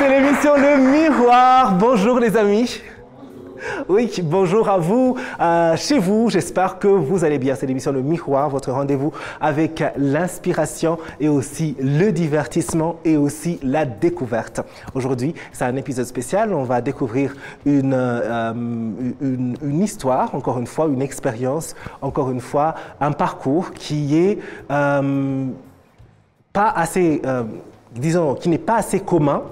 C'est l'émission Le Miroir. Bonjour les amis. Oui, bonjour à vous, chez vous, j'espère que vous allez bien. C'est l'émission Le Miroir, votre rendez-vous avec l'inspiration et aussi le divertissement et aussi la découverte. Aujourd'hui, c'est un épisode spécial, on va découvrir une histoire, encore une fois, une expérience, encore une fois, un parcours qui est pas assez, disons, qui n'est pas assez commun,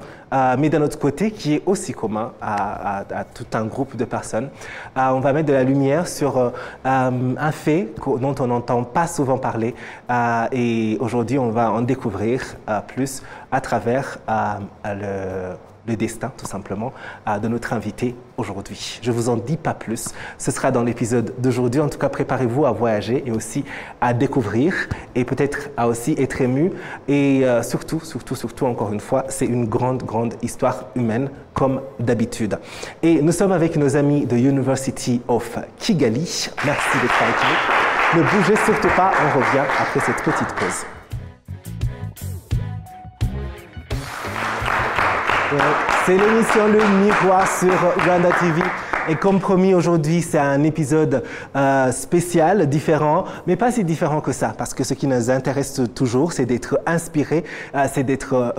mais d'un autre côté, qui est aussi commun à tout un groupe de personnes. On va mettre de la lumière sur un fait dont on n'entend pas souvent parler et aujourd'hui, on va en découvrir plus à travers le destin, tout simplement, de notre invité aujourd'hui. Je ne vous en dis pas plus. Ce sera dans l'épisode d'aujourd'hui. En tout cas, préparez-vous à voyager et aussi à découvrir et peut-être à aussi être ému. Et surtout, encore une fois, c'est une grande histoire humaine comme d'habitude. Et nous sommes avec nos amis de University of Kigali. Merci d'être avec nous. Ne bougez surtout pas, on revient après cette petite pause. C'est l'émission Le Miroir sur Rwanda TV. Et comme promis, aujourd'hui, c'est un épisode spécial, différent, mais pas si différent que ça, parce que ce qui nous intéresse toujours, c'est d'être inspiré, c'est d'être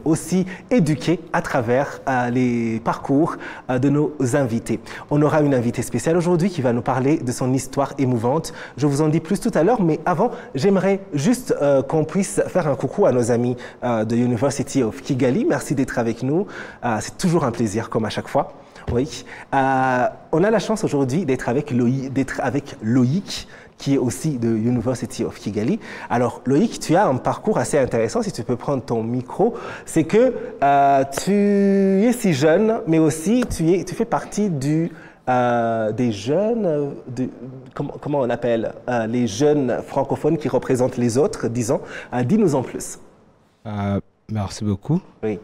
aussi éduqué à travers les parcours de nos invités. On aura une invitée spéciale aujourd'hui qui va nous parler de son histoire émouvante. Je vous en dis plus tout à l'heure, mais avant, j'aimerais juste qu'on puisse faire un coucou à nos amis de University of Kigali. Merci d'être avec nous. C'est toujours un plaisir, comme à chaque fois. Oui, on a la chance aujourd'hui d'être avec Loïc, qui est aussi de University of Kigali. Alors Loïc, tu as un parcours assez intéressant, si tu peux prendre ton micro. C'est que tu es si jeune, mais aussi tu fais partie des jeunes, comment on appelle, les jeunes francophones qui représentent les autres, disons. Dis-nous en plus. Merci beaucoup. Oui.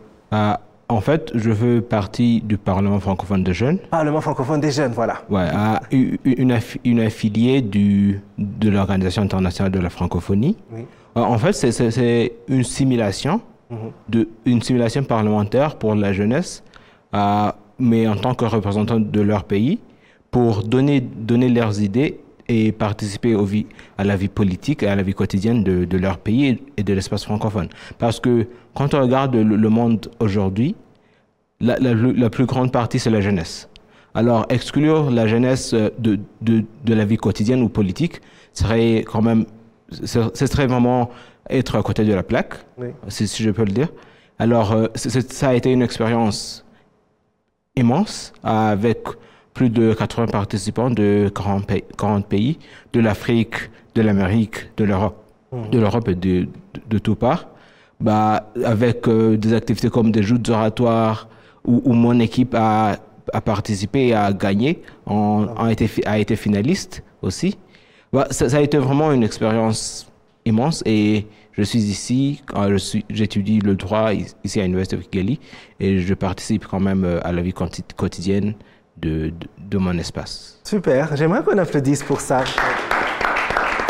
En fait, je fais partie du Parlement francophone des jeunes. Parlement francophone des jeunes, voilà. Ouais, une affiliée de l'Organisation internationale de la francophonie. Oui. En fait, c'est une simulation, une simulation parlementaire pour la jeunesse, mais en tant que représentant de leur pays, pour donner leurs idées et participer à la vie politique et à la vie quotidienne de leur pays et de l'espace francophone. Parce que quand on regarde le monde aujourd'hui, la plus grande partie, c'est la jeunesse. Alors, exclure la jeunesse de la vie quotidienne ou politique serait quand même, ce serait vraiment être à côté de la plaque, oui, si je peux le dire. Alors, ça a été une expérience immense avec plus de 80 participants de 40 pays, de l'Afrique, de l'Amérique, de l'Europe et de toutes parts, avec des activités comme des joutes oratoires où mon équipe a participé et a gagné, a été finaliste aussi. Ça a été vraiment une expérience immense et je suis ici, j'étudie le droit ici à l'Université de Kigali et je participe quand même à la vie quotidienne de mon espace. Super, j'aimerais qu'on applaudisse pour ça.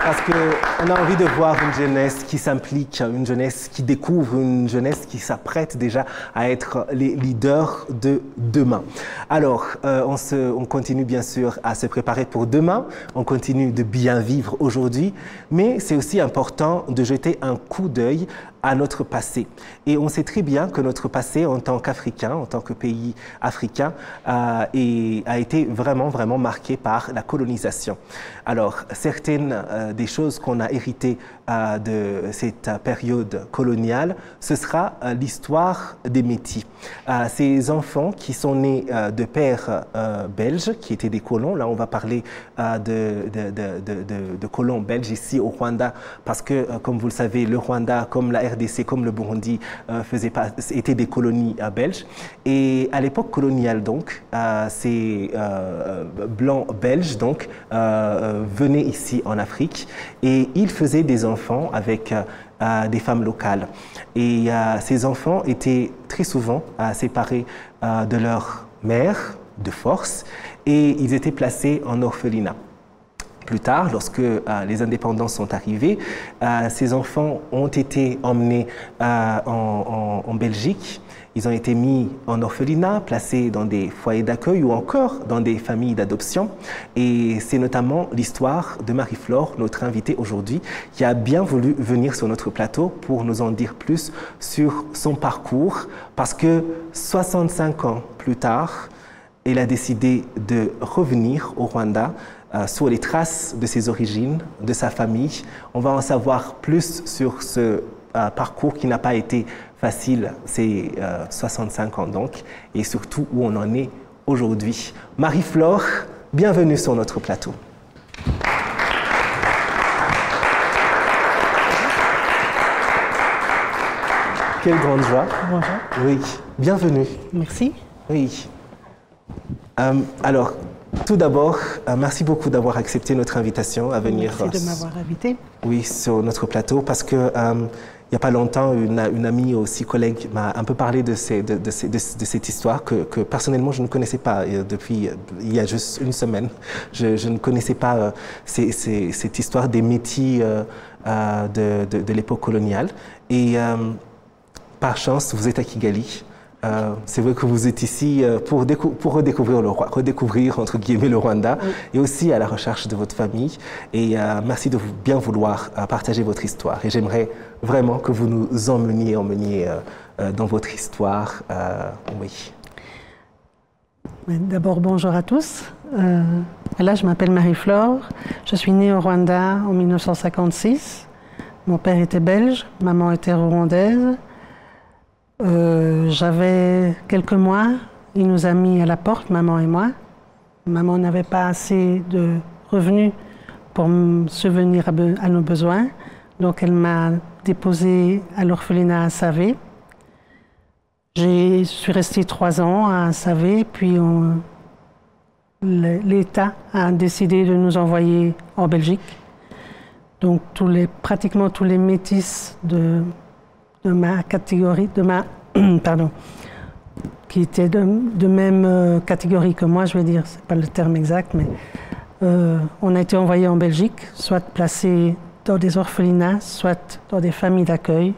Parce qu'on a envie de voir une jeunesse qui s'implique, une jeunesse qui découvre, une jeunesse qui s'apprête déjà à être les leaders de demain. Alors, on continue bien sûr à se préparer pour demain, on continue de bien vivre aujourd'hui, mais c'est aussi important de jeter un coup d'œil à notre passé. Et on sait très bien que notre passé en tant qu'Africain, en tant que pays africain, a été vraiment marqué par la colonisation. Alors, certaines des choses qu'on a héritées de cette période coloniale, ce sera l'histoire des Métis. Ces enfants qui sont nés de pères belges, qui étaient des colons, là on va parler de colons belges ici au Rwanda, parce que, comme vous le savez, le Rwanda, comme la RDC, comme le Burundi, étaient des colonies belges. Et à l'époque coloniale, donc, ces blancs belges donc, venaient ici en Afrique et ils faisaient des enfants avec des femmes locales. Et ces enfants étaient très souvent séparés de leur mère de force et ils étaient placés en orphelinat. Plus tard, lorsque les indépendances sont arrivées, ces enfants ont été emmenés en Belgique. Ils ont été mis en orphelinat, placés dans des foyers d'accueil ou encore dans des familles d'adoption. Et c'est notamment l'histoire de Marie-Flore, notre invitée aujourd'hui, qui a bien voulu venir sur notre plateau pour nous en dire plus sur son parcours. Parce que 65 ans plus tard, elle a décidé de revenir au Rwanda sur les traces de ses origines, de sa famille. On va en savoir plus sur ce parcours qui n'a pas été facile, c'est 65 ans donc, et surtout où on en est aujourd'hui. Marie-Flore, bienvenue sur notre plateau. Quelle grande joie. Bonjour. Oui, bienvenue. Merci. Oui. Alors, tout d'abord, merci beaucoup d'avoir accepté notre invitation à venir. Merci de m'avoir invité. Oui, sur notre plateau, parce que il n'y a pas longtemps, une amie aussi collègue m'a un peu parlé de cette histoire que personnellement je ne connaissais pas depuis il y a juste une semaine. Je ne connaissais pas cette histoire des Métis de l'époque coloniale. Et par chance, vous êtes à Kigali. C'est vrai que vous êtes ici pour redécouvrir entre guillemets le Rwanda, oui, et aussi à la recherche de votre famille. Et merci de bien vouloir partager votre histoire. Et j'aimerais vraiment que vous nous emmeniez dans votre histoire. Oui. D'abord, bonjour à tous. Là, je m'appelle Marie-Flore. Je suis née au Rwanda en 1956. Mon père était belge, maman était rwandaise. J'avais quelques mois, il nous a mis à la porte, maman et moi. Maman n'avait pas assez de revenus pour subvenir à nos besoins, donc elle m'a déposée à l'orphelinat à Savé. Je suis restée 3 ans à Savé, puis l'État a décidé de nous envoyer en Belgique. Donc pratiquement tous les métis de ma catégorie, qui étaient de même catégorie que moi, je vais dire, c'est pas le terme exact, mais on a été envoyés en Belgique, soit placés dans des orphelinats, soit dans des familles d'accueil,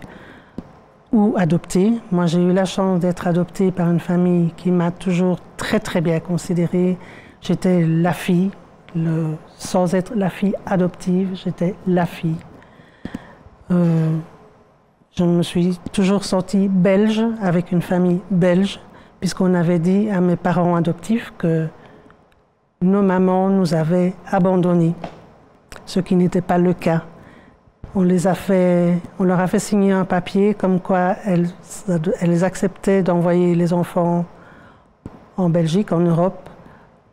ou adoptés. Moi, j'ai eu la chance d'être adoptée par une famille qui m'a toujours très très bien considérée. J'étais la fille, sans être la fille adoptive, j'étais la fille. Je me suis toujours sentie belge, avec une famille belge, puisqu'on avait dit à mes parents adoptifs que nos mamans nous avaient abandonnés, ce qui n'était pas le cas. On leur a fait signer un papier comme quoi elles acceptaient d'envoyer les enfants en Belgique, en Europe,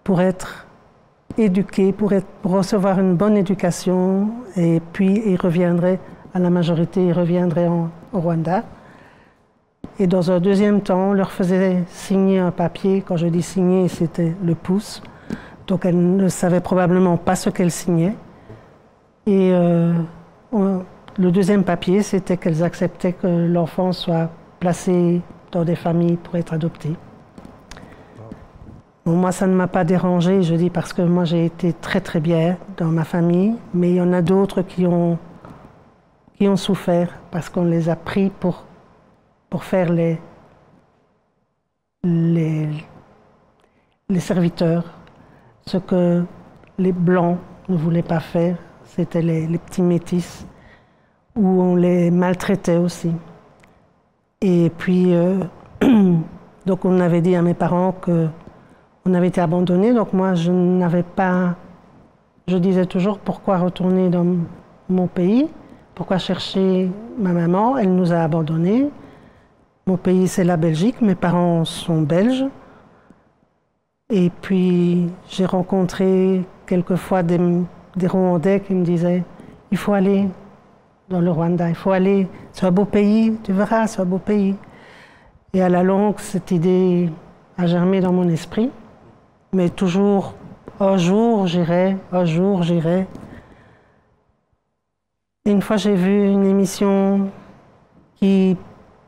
pour être éduqués, pour recevoir une bonne éducation, et puis ils reviendraient. À la majorité, ils reviendraient au Rwanda. Et dans un deuxième temps, on leur faisait signer un papier. Quand je dis signer, c'était le pouce. Donc elles ne savaient probablement pas ce qu'elles signaient. Et le deuxième papier, c'était qu'elles acceptaient que l'enfant soit placé dans des familles pour être adopté. Bon, moi, ça ne m'a pas dérangée, je dis, parce que moi, j'ai été très très bien dans ma famille. Mais il y en a d'autres qui ont souffert parce qu'on les a pris pour faire les serviteurs. Ce que les Blancs ne voulaient pas faire, c'était les petits métis, où on les maltraitait aussi. Et puis, donc on avait dit à mes parents qu'on avait été abandonnés, donc moi je disais toujours pourquoi retourner dans mon pays. Pourquoi chercher ma maman? Elle nous a abandonnés. Mon pays, c'est la Belgique. Mes parents sont belges. Et puis, j'ai rencontré quelquefois des Rwandais qui me disaient « Il faut aller dans le Rwanda, il faut aller. C'est un beau pays, tu verras, c'est un beau pays. » Et à la longue, cette idée a germé dans mon esprit. Mais toujours, un jour, j'irai, un jour, j'irai. Et une fois, j'ai vu une émission qui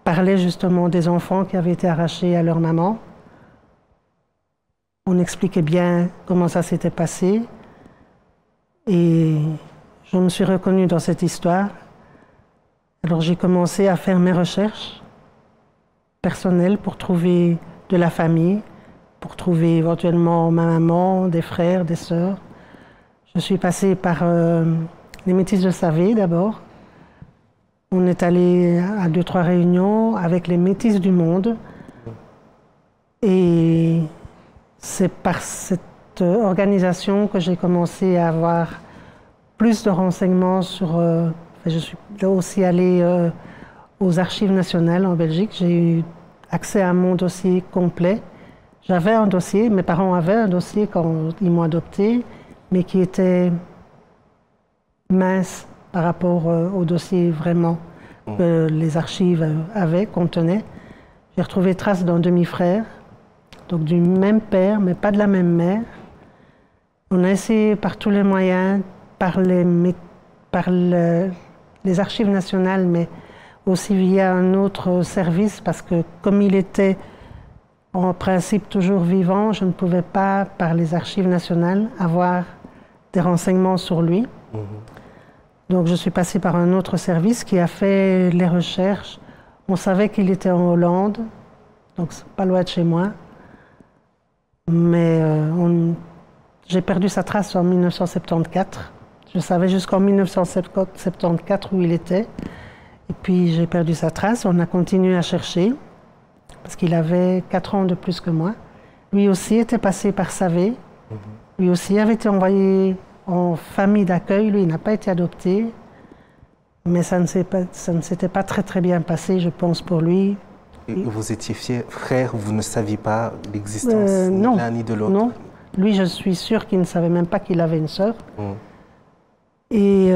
parlait justement des enfants qui avaient été arrachés à leur maman. On expliquait bien comment ça s'était passé. Et je me suis reconnue dans cette histoire. Alors j'ai commencé à faire mes recherches personnelles pour trouver de la famille, pour trouver éventuellement ma maman, des frères, des sœurs. Je suis passée par les Métis de Savé d'abord. On est allé à 2-3 réunions avec les Métis du monde. Et c'est par cette organisation que j'ai commencé à avoir plus de renseignements sur... je suis aussi allée aux Archives nationales en Belgique. J'ai eu accès à mon dossier complet. J'avais un dossier, mes parents avaient un dossier quand ils m'ont adopté, mais qui était mince par rapport au dossier vraiment que les archives contenaient. J'ai retrouvé trace d'un demi-frère, donc du même père, mais pas de la même mère. On a essayé par tous les moyens, par les archives nationales, mais aussi via un autre service, parce que comme il était en principe toujours vivant, je ne pouvais pas, par les archives nationales, avoir des renseignements sur lui. Donc je suis passée par un autre service qui a fait les recherches. On savait qu'il était en Hollande, donc c'est pas loin de chez moi. Mais j'ai perdu sa trace en 1974. Je savais jusqu'en 1974 où il était. Et puis j'ai perdu sa trace. On a continué à chercher, parce qu'il avait 4 ans de plus que moi. Lui aussi était passé par Savé. Lui aussi avait été envoyé en famille d'accueil. Lui, il n'a pas été adopté. Mais ça ne s'était pas très très bien passé, je pense, pour lui. Et vous étiez frères, vous ne saviez pas l'existence ni l'un ni de l'autre? Non. Lui, je suis sûre qu'il ne savait même pas qu'il avait une sœur. Et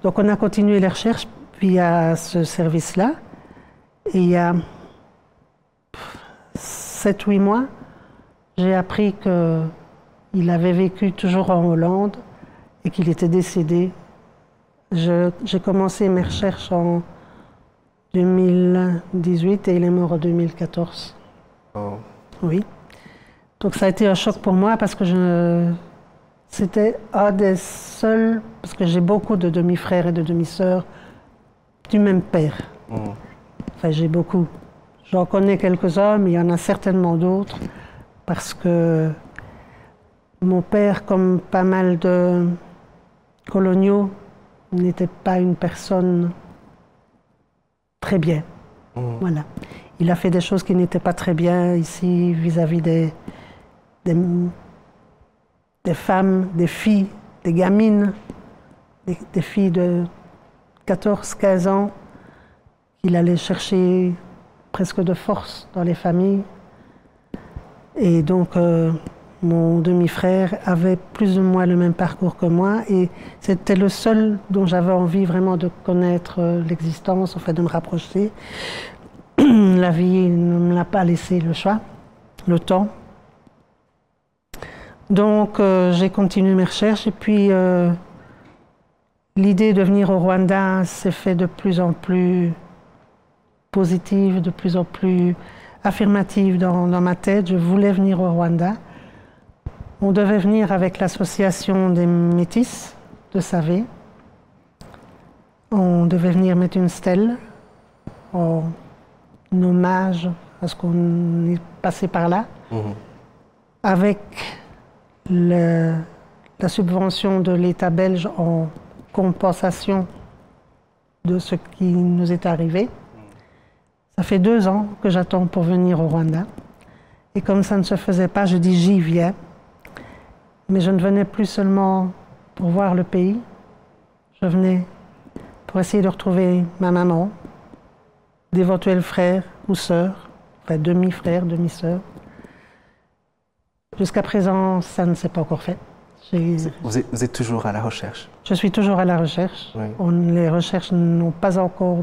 donc on a continué les recherches via ce service-là. Et il y a 7-8 mois, j'ai appris qu'il avait vécu toujours en Hollande et qu'il était décédé. J'ai commencé mes recherches en 2018 et il est mort en 2014. Oui. Donc ça a été un choc pour moi parce que c'était un des seuls, parce que j'ai beaucoup de demi-frères et de demi-sœurs du même père. Enfin, j'ai beaucoup. J'en connais quelques-uns, mais il y en a certainement d'autres, parce que mon père, comme pas mal de coloniaux, n'était pas une personne très bien. Voilà. Il a fait des choses qui n'étaient pas très bien ici vis-à-vis des femmes, des filles, des gamines, des filles de 14-15 ans qu'il allait chercher presque de force dans les familles. Et donc, mon demi-frère avait plus ou moins le même parcours que moi et c'était le seul dont j'avais envie vraiment de connaître l'existence, en fait de me rapprocher. La vie ne me l'a pas laissé le choix, le temps. Donc j'ai continué mes recherches et puis l'idée de venir au Rwanda s'est faite de plus en plus positive, de plus en plus affirmative dans ma tête. Je voulais venir au Rwanda. On devait venir avec l'association des Métis de Savé. On devait venir mettre une stèle en hommage à ce qu'on est passé par là, avec la subvention de l'État belge en compensation de ce qui nous est arrivé. Ça fait 2 ans que j'attends pour venir au Rwanda. Et comme ça ne se faisait pas, je dis j'y viens. Mais je ne venais plus seulement pour voir le pays. Je venais pour essayer de retrouver ma maman, d'éventuels frères ou sœurs, enfin demi-frères, demi-sœurs. Jusqu'à présent, ça ne s'est pas encore fait. Vous êtes toujours à la recherche? Je suis toujours à la recherche. Oui. Les recherches n'ont pas encore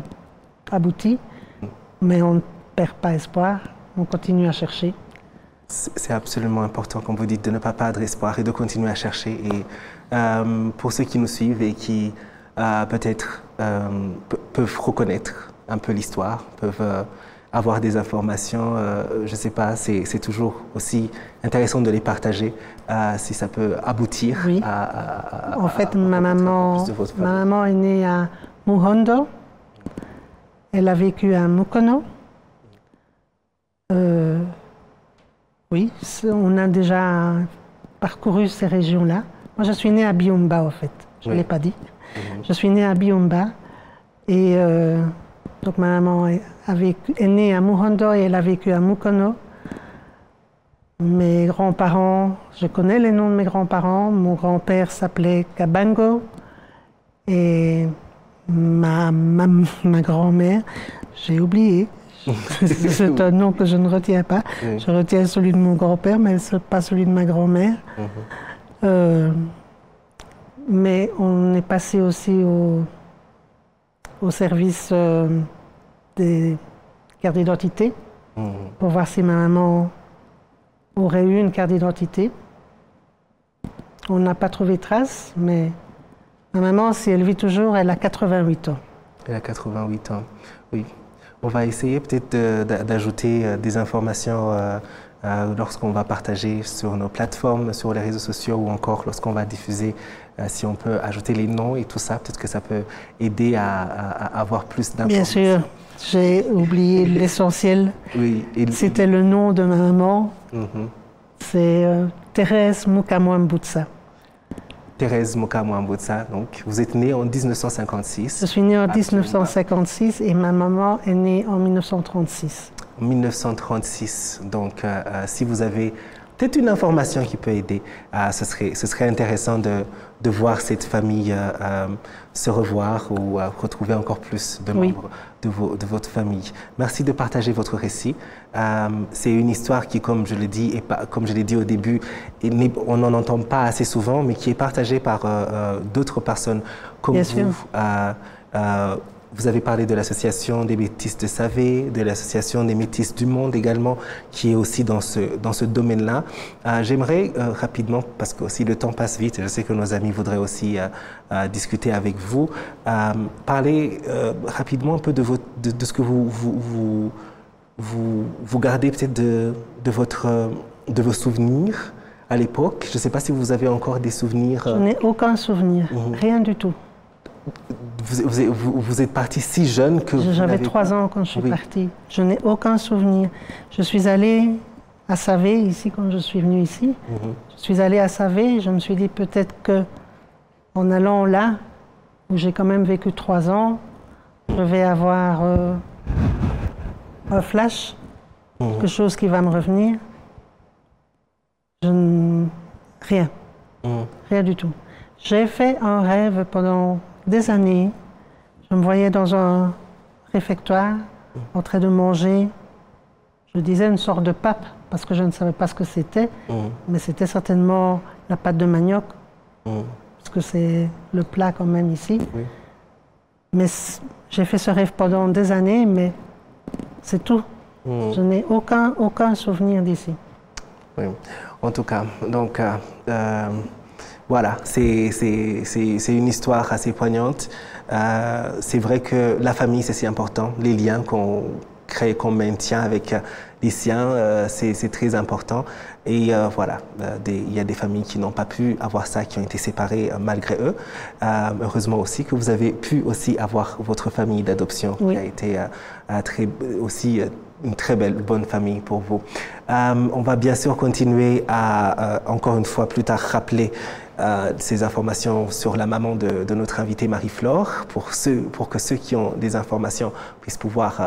abouti, mais on ne perd pas espoir. On continue à chercher. C'est absolument important, comme vous dites, de ne pas perdre espoir et de continuer à chercher. Et pour ceux qui nous suivent et qui peut-être peuvent reconnaître un peu l'histoire, peuvent avoir des informations, je ne sais pas, c'est toujours aussi intéressant de les partager si ça peut aboutir à en fait, ma maman est née à Muhondo. Elle a vécu à Mukono. Oui, on a déjà parcouru ces régions-là. Moi, je suis née à Biomba, en fait. Je ne l'ai pas dit. Je suis née à Biomba. Et donc, ma maman est née à Muhondo et elle a vécu à Mukono. Mes grands-parents, je connais les noms de mes grands-parents. Mon grand-père s'appelait Kabango. Et ma grand-mère, j'ai oublié. C'est un nom que je ne retiens pas. Je retiens celui de mon grand-père, mais pas celui de ma grand-mère. Mais on est passé aussi au service des cartes d'identité pour voir si ma maman aurait eu une carte d'identité. On n'a pas trouvé trace, mais ma maman, si elle vit toujours, elle a 88 ans. Elle a 88 ans, oui. On va essayer peut-être d'ajouter des informations lorsqu'on va partager sur nos plateformes, sur les réseaux sociaux ou encore lorsqu'on va diffuser, si on peut ajouter les noms et tout ça, peut-être que ça peut aider à avoir plus d'informations. Bien sûr, j'ai oublié l'essentiel. Oui. C'était le nom de ma maman. C'est Thérèse Mukamwambutsa. Thérèse Mukamwambutsa, donc vous êtes née en 1956. Je suis née en 1956 et ma maman est née en 1936. 1936, donc si vous avez peut-être une information qui peut aider, ce serait intéressant de voir cette famille se revoir ou retrouver encore plus de membres de votre famille. Merci de partager votre récit. C'est une histoire qui, comme je l'ai dit, comme je l'ai dit au début, on n'en entend pas assez souvent, mais qui est partagée par d'autres personnes comme vous. Vous avez parlé de l'association des métis de Savé, de l'association des métis du monde également, qui est aussi dans ce domaine-là. J'aimerais rapidement, parce que aussi le temps passe vite, je sais que nos amis voudraient aussi discuter avec vous, parler rapidement un peu de ce que vous gardez peut-être de vos souvenirs à l'époque. Je ne sais pas si vous avez encore des souvenirs. Je n'ai aucun souvenir, rien du tout. Vous êtes partie si jeune que... J'avais 3 ans quand je suis partie. Je n'ai aucun souvenir. Je suis allée à Savé, ici, quand je suis venue ici. Je suis allée à Savé et je me suis dit peut-être qu'en allant là, où j'ai quand même vécu 3 ans, je vais avoir un flash, quelque chose qui va me revenir. Rien. Rien du tout. J'ai fait un rêve pendant des années. Je me voyais dans un réfectoire, en train de manger. Je disais une sorte de pape, parce que je ne savais pas ce que c'était, mais c'était certainement la pâte de manioc, parce que c'est le plat quand même ici. Mais j'ai fait ce rêve pendant des années, mais c'est tout. Je n'ai aucun souvenir d'ici. Oui. En tout cas, donc... voilà, c'est une histoire assez poignante. C'est vrai que la famille, c'est si important. Les liens qu'on crée, qu'on maintient avec les siens, c'est très important. Et voilà, il y a des familles qui n'ont pas pu avoir ça, qui ont été séparées malgré eux. Heureusement aussi que vous avez pu aussi avoir votre famille d'adoption, qui a été aussi une très bonne famille pour vous. On va bien sûr continuer à, encore une fois plus tard, rappeler ces informations sur la maman de notre invitée Marie-Flore, pour que ceux qui ont des informations puissent pouvoir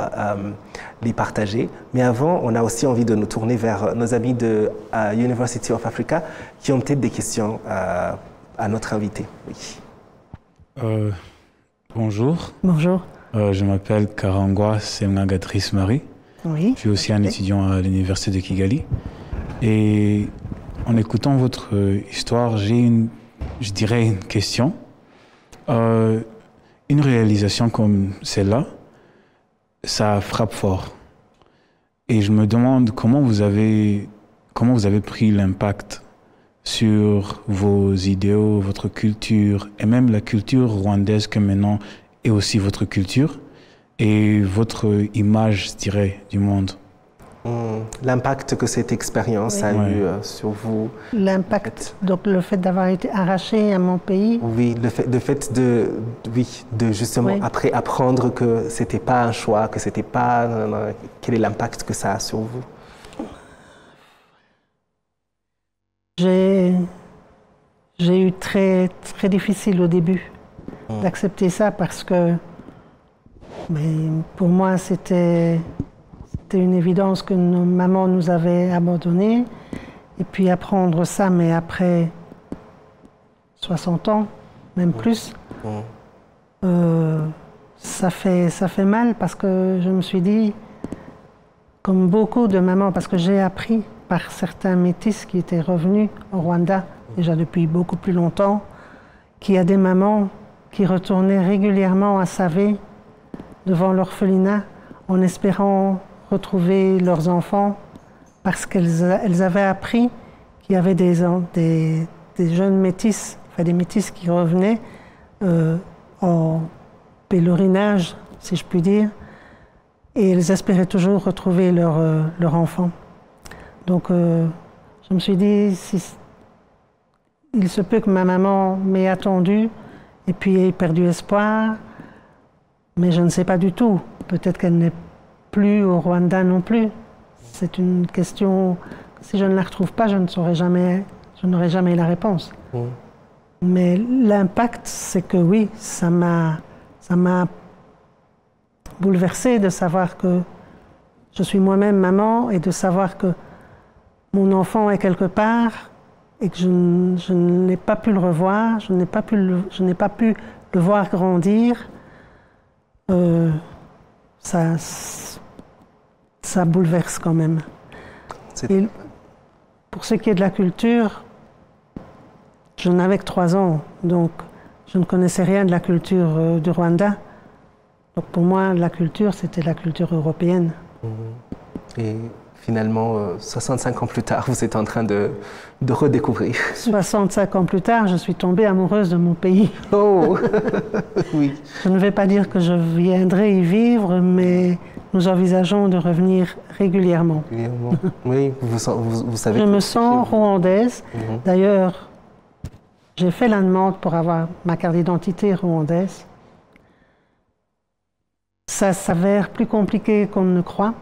les partager. Mais avant, on a aussi envie de nous tourner vers nos amis de University of Africa qui ont peut-être des questions à notre invité. Oui. Bonjour. Bonjour. Je m'appelle Karangwa Semnagatrice Marie. Oui. Je suis aussi un étudiant à l'université de Kigali. Et en écoutant votre histoire, j'ai je dirais une question. Une réalisation comme celle-là, ça frappe fort. Et je me demande comment vous avez pris l'impact sur vos idéaux, votre culture, et même la culture rwandaise que maintenant est aussi votre culture. et votre image, je dirais, du monde. L'impact que cette expérience a eu sur vous. L'impact, donc le fait d'avoir été arraché à mon pays. Oui, le fait de justement après apprendre que c'était pas un choix, que c'était pas... quel est l'impact que ça a sur vous? J'ai eu très, très difficile au début d'accepter ça parce que pour moi c'était une évidence que nos mamans nous avaient abandonnés. Et puis apprendre ça, mais après 60 ans, même plus, ça fait mal parce que je me suis dit, comme beaucoup de mamans, parce que j'ai appris par certains métis qui étaient revenus au Rwanda, déjà depuis beaucoup plus longtemps, qu'il y a des mamans qui retournaient régulièrement à Savé, devant l'orphelinat, en espérant retrouver leurs enfants, parce qu'elles avaient appris qu'il y avait des jeunes métis, enfin des métis qui revenaient en pèlerinage, si je puis dire, et elles espéraient toujours retrouver leur enfant. Donc je me suis dit, il se peut que ma maman m'ait attendue et puis ait perdu espoir, mais je ne sais pas du tout. Peut-être qu'elle n'est plus au Rwanda non plus. C'est une question, si je ne la retrouve pas, je n'aurai jamais la réponse. Mais l'impact, c'est que oui, ça m'a bouleversée de savoir que je suis moi-même maman et de savoir que mon enfant est quelque part et que je n'ai pas pu le revoir, je n'ai pas pu le voir grandir. Ça bouleverse quand même. Et pour ce qui est de la culture, je n'avais que 3 ans, donc je ne connaissais rien de la culture du Rwanda. Donc pour moi, la culture, c'était la culture européenne. Et finalement, 65 ans plus tard, vous êtes en train de redécouvrir. 65 ans plus tard, je suis tombée amoureuse de mon pays. Oh oui. Je ne vais pas dire que je viendrai y vivre, mais nous envisageons de revenir régulièrement. Oui, vous savez. Je me sens rwandaise. D'ailleurs, j'ai fait la demande pour avoir ma carte d'identité rwandaise. Ça s'avère plus compliqué qu'on ne croit.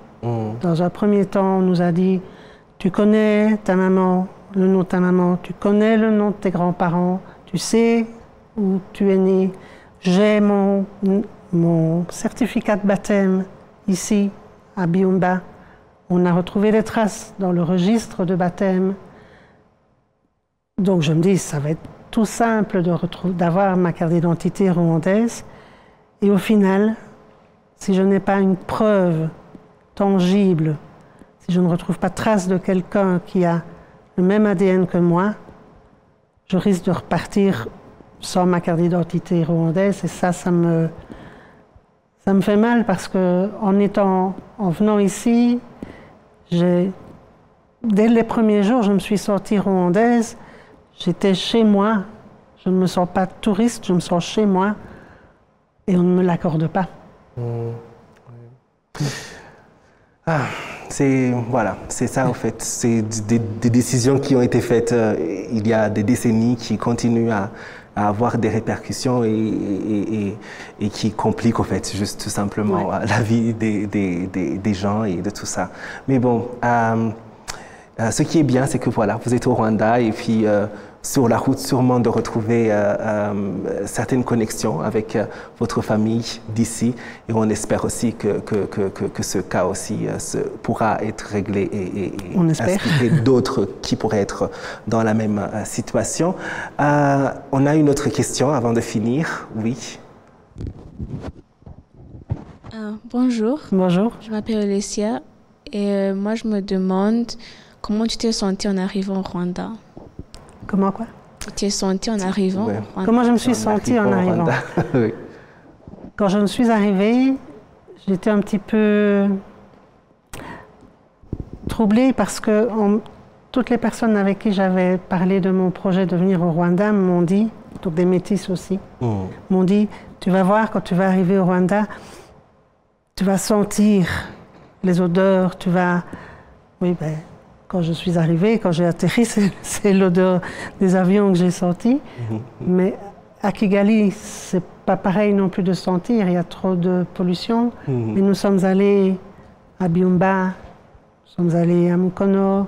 Dans un premier temps, on nous a dit « Tu connais ta maman, le nom de ta maman, tu connais le nom de tes grands-parents, tu sais où tu es né. J'ai mon certificat de baptême ici, à Byumba. On a retrouvé des traces dans le registre de baptême. Donc je me dis, ça va être tout simple d'avoir ma carte d'identité rwandaise. Et au final, si je n'ai pas une preuve tangible, si je ne retrouve pas trace de quelqu'un qui a le même ADN que moi, je risque de repartir sans ma carte d'identité rwandaise. Et ça me fait mal parce que en venant ici, dès les premiers jours, je me suis sentie rwandaise. J'étais chez moi. Je ne me sens pas touriste, je me sens chez moi. Et on ne me l'accorde pas. C'est ça en fait. C'est des décisions qui ont été faites il y a des décennies qui continuent à avoir des répercussions et qui compliquent en fait juste tout simplement la vie des gens et de tout ça. Mais bon, ce qui est bien, c'est que voilà, vous êtes au Rwanda et puis sur la route sûrement de retrouver certaines connexions avec votre famille d'ici et on espère aussi que ce cas aussi pourra être réglé et inspirer d'autres qui pourraient être dans la même situation. On a une autre question avant de finir. Oui. Bonjour. Bonjour. Je m'appelle Alessia et moi je me demande comment tu t'es sentie en arrivant au Rwanda. Comment quoi? Tu t'es sentie en arrivant au Rwanda. Comment je me suis sentie en arrivant? Oui. Quand je me suis arrivée, j'étais un petit peu troublée parce que toutes les personnes avec qui j'avais parlé de mon projet de venir au Rwanda m'ont dit, donc des métis aussi, m'ont dit, tu vas voir quand tu vas arriver au Rwanda, tu vas sentir les odeurs, tu vas... Oui, ben, quand je suis arrivée, quand j'ai atterri, c'est l'odeur des avions que j'ai senti. Mais à Kigali, c'est pas pareil non plus de sentir, il y a trop de pollution. Mais nous sommes allés à Byumba, nous sommes allés à Mukono,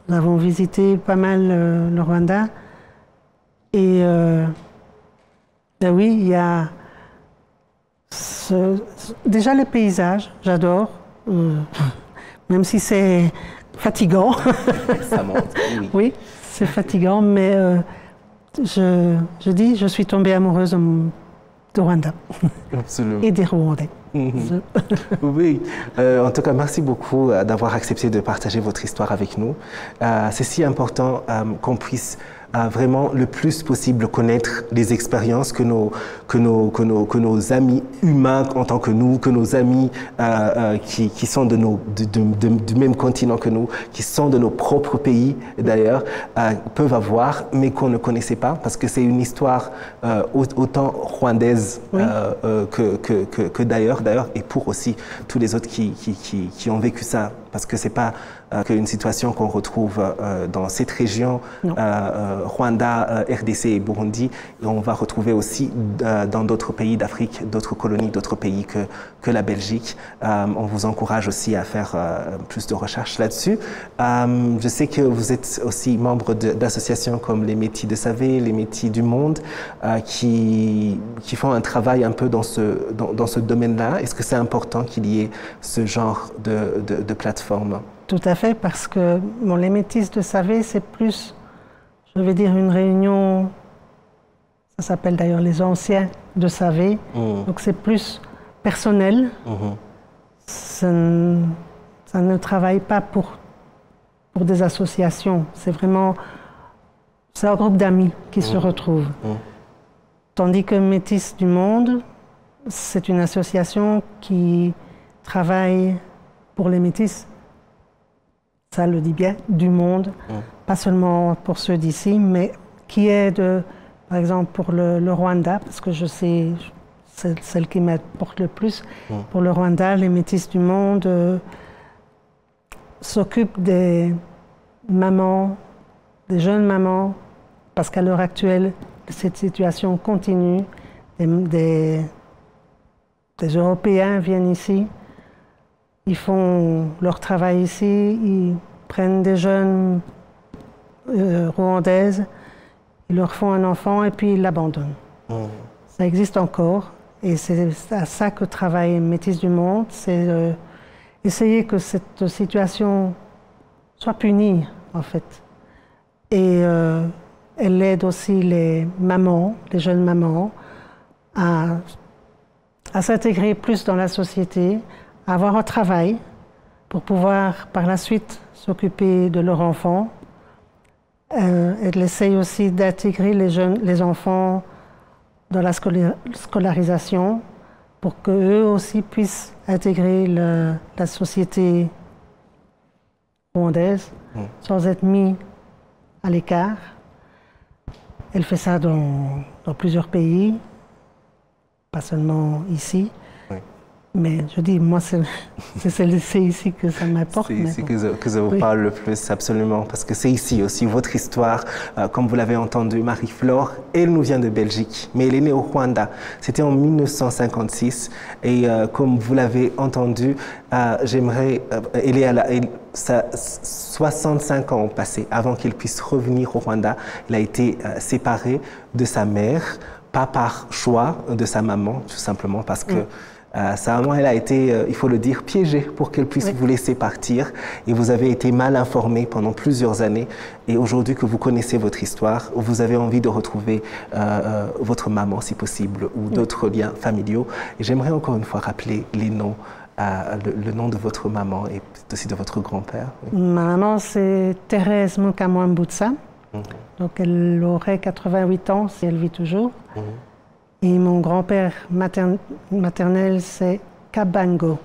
nous avons visité pas mal le Rwanda. Et ben oui, il y a déjà les paysages, j'adore, même si c'est fatigant. Ça monte, oui. Oui, c'est fatigant, mais je dis, je suis tombée amoureuse de Rwanda. Absolument. Et des Rwandais. Oui, en tout cas, merci beaucoup d'avoir accepté de partager votre histoire avec nous. C'est si important qu'on puisse vraiment le plus possible connaître les expériences que nos amis humains en tant que nous, que nos amis qui sont du même continent que nous, qui sont de nos propres pays d'ailleurs, peuvent avoir, mais qu'on ne connaissait pas, parce que c'est une histoire autant rwandaise que d'ailleurs, et pour aussi tous les autres qui ont vécu ça, parce que c'est pas qu'une situation qu'on retrouve dans cette région, Rwanda, RDC et Burundi, et on va retrouver aussi dans d'autres pays d'Afrique, d'autres colonies, d'autres pays que la Belgique. On vous encourage aussi à faire plus de recherches là-dessus. Je sais que vous êtes aussi membre d'associations comme les Métis de Savé, les Métis du Monde, qui font un travail un peu dans ce domaine-là. Est-ce que c'est important qu'il y ait ce genre de plateforme? Tout à fait, parce que bon, les Métis de Savé, c'est plus, je vais dire, une réunion, ça s'appelle d'ailleurs les anciens de Savé, donc c'est plus personnel. Ça ne travaille pas pour des associations, c'est un groupe d'amis qui se retrouvent. Tandis que Métis du Monde, c'est une association qui travaille pour les Métis, ça le dit bien, du monde, pas seulement pour ceux d'ici, mais qui aide, par exemple, pour le Rwanda, parce que je sais, c'est celle qui m'apporte le plus. Pour le Rwanda, les Métis du Monde s'occupent des mamans, des jeunes mamans, parce qu'à l'heure actuelle, cette situation continue. Des Européens viennent ici. Ils font leur travail ici, ils prennent des jeunes rwandaises, ils leur font un enfant et puis ils l'abandonnent. Ça existe encore et c'est à ça que travaille Métis du Monde, c'est essayer que cette situation soit punie en fait. Et elle aide aussi les mamans, les jeunes mamans, à s'intégrer plus dans la société, à avoir un travail pour pouvoir par la suite s'occuper de leurs enfants. Elle essaye aussi d'intégrer les enfants dans la scolarisation pour qu'eux aussi puissent intégrer la société rwandaise sans être mis à l'écart. Elle fait ça dans plusieurs pays, pas seulement ici. Mais je dis, moi, c'est ici que ça m'apporte. C'est ici que ça vous parle le plus, absolument, parce que c'est ici aussi votre histoire. Comme vous l'avez entendu, Marie-Flore, elle nous vient de Belgique, mais elle est née au Rwanda. C'était en 1956, et comme vous l'avez entendu, elle est 65 ans ont passé avant qu'elle puisse revenir au Rwanda. Elle a été séparée de sa mère, pas par choix de sa maman, tout simplement parce que sa maman, elle a été, il faut le dire, piégée pour qu'elle puisse vous laisser partir. Et vous avez été mal informé pendant plusieurs années. Et aujourd'hui que vous connaissez votre histoire, vous avez envie de retrouver votre maman, si possible, ou d'autres liens familiaux. Et j'aimerais encore une fois rappeler les noms, le nom de votre maman et aussi de votre grand-père. Ma maman, c'est Thérèse Mukamwambutsa. Donc elle aurait 88 ans si elle vit toujours. Et mon grand-père maternel, c'est Kabango.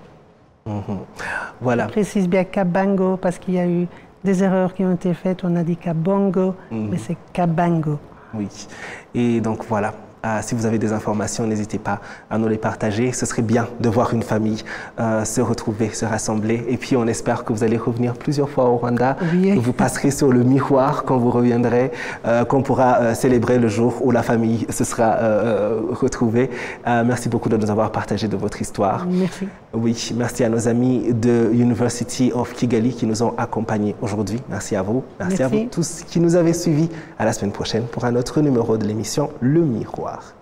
Voilà. Je précise bien Kabango parce qu'il y a eu des erreurs qui ont été faites. On a dit Kabongo, mais c'est Kabango. Oui. Et donc voilà. Si vous avez des informations, n'hésitez pas à nous les partager. Ce serait bien de voir une famille se retrouver, se rassembler. Et puis, on espère que vous allez revenir plusieurs fois au Rwanda, que vous passerez sur le miroir quand vous reviendrez, qu'on pourra célébrer le jour où la famille se sera retrouvée. Merci beaucoup de nous avoir partagé de votre histoire. Merci. Oui, merci à nos amis de University of Kigali qui nous ont accompagnés aujourd'hui. Merci à vous. Merci à vous tous qui nous avez suivis. À la semaine prochaine pour un autre numéro de l'émission Le Miroir.